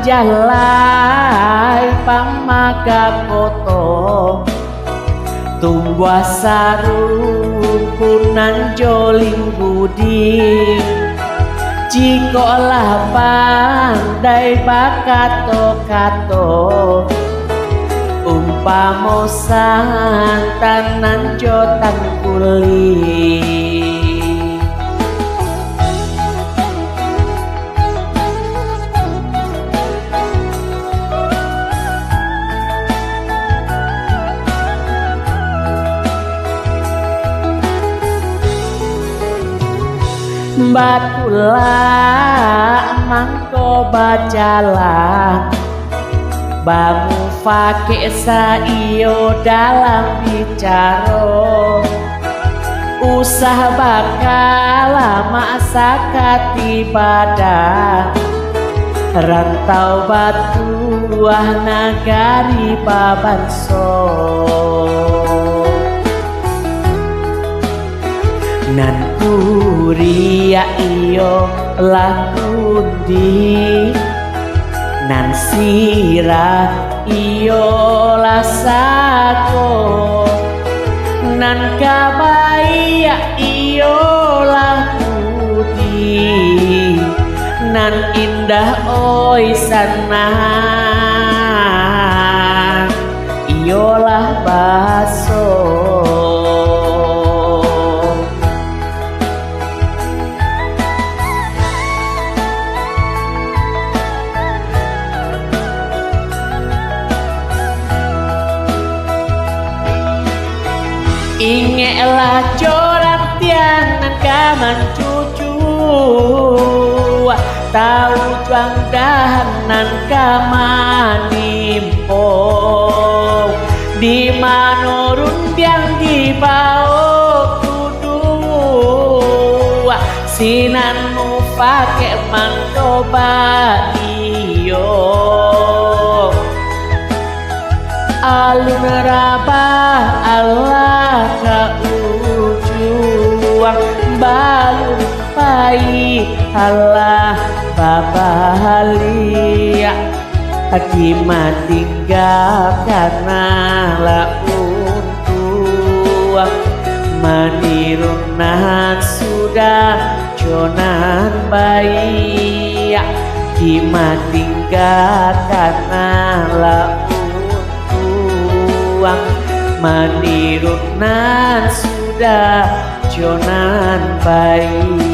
jalai pamagapoto tumbuh sarupunan joling budi jikolah pandai bakato-kato umpamo santanan jotan kuli Batulah mangko bajalan bangu fake saiyo dalam bicara usah bakal masa katibadah rantau batuah nagari babanso nan kuria iyo lakundi nan sirah iyo lasako nan kabaya iyo lakudi nan indah oi sana iyolah baso ingelah corak tianan kaman cucu tahu juang dahanan kamanimpo di manurun biang di bawah kudu sinanmu pake mantoba iyo alun rabah Allah kaujuang balun pai Allah babalia akimat tinggal karena launtuang manirunan sudah jonan bayi akimat tinggal karena launtuang manirunan sudah jonan bayi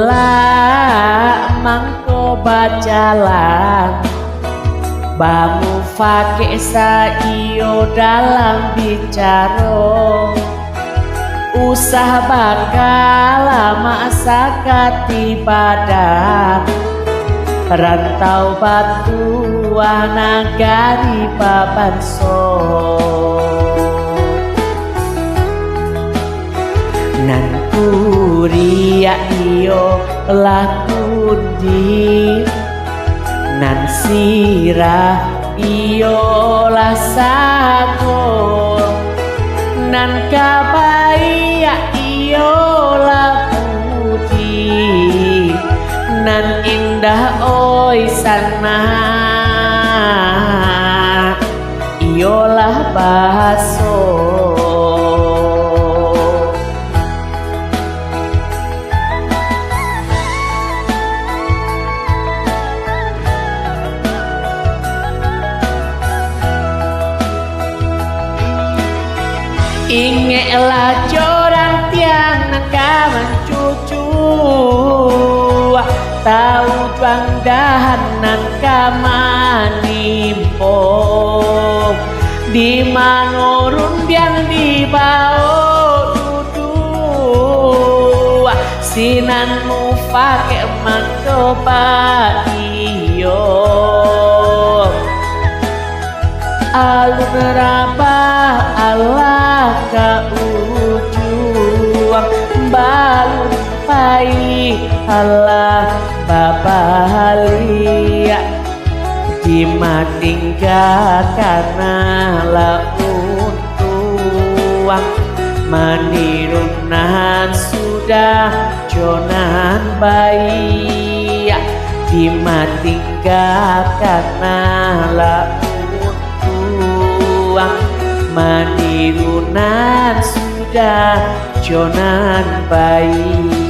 Batulah mangko bajalan bangu fake saiyo dalam bicara usah bakal masa katibadah rantau batuah nagari babanso nan kuria iyo lakudi nan sirah iyo lasako nan kabaya iyo lakudi nan indah oi sana iyolah baso ingelah corang tiang kaman cucu tahu juang dahanan kamanimpong di manurun biang di bau dudu sinanmu pakai manto iyo alun rabah Allah ka ujung balun pai Allah babalia di matingga karena laun tuang manirunan sudah jonan bayi di matingga karena laun tuang manirunan sudah jonan bayi